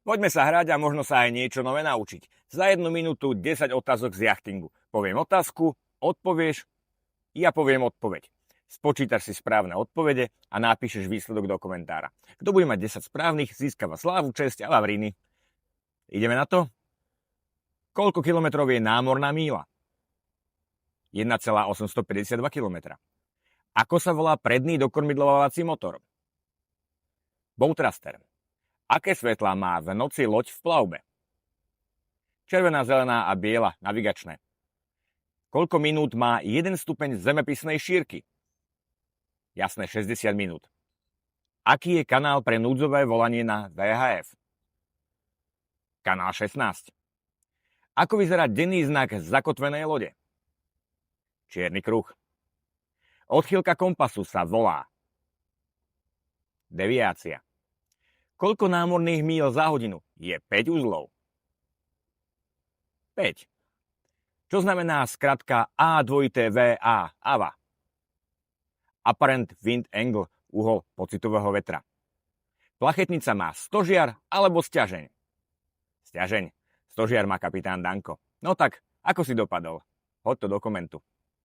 Poďme sa hrať a možno sa aj niečo nové naučiť. Za 1 minútu 10 otázok z jachtingu. Poviem otázku, odpovieš, ja poviem odpoveď. Spočítaš si správne odpovede a napíšeš výsledok do komentára. Kto bude mať 10 správnych, získava slávu, česť a vavriny. Ideme na to? Koľko kilometrov je námorná míľa? 1,852 km. Ako sa volá predný dokormidlovací motor? Bow thruster. Aké svetlá má v noci loď v plavbe? Červená, zelená a biela, navigačné. Koľko minút má 1 stupeň zemepisnej šírky? Jasné, 60 minút. Aký je kanál pre núdzové volanie na VHF? Kanál 16. Ako vyzerá denný znak zakotvenej lode? Čierny kruh. Odchýlka kompasu sa volá deviácia. Koľko námorných míľ za hodinu je 5 uzlov? 5. Čo znamená skratka A2TVA? AVA. Apparent wind angle, uhol pocitového vetra. Plachetnica má stožiar alebo sťažeň? Sťažeň. Stožiar má kapitán Danko. No tak, ako si dopadol? Hoď to do komentu.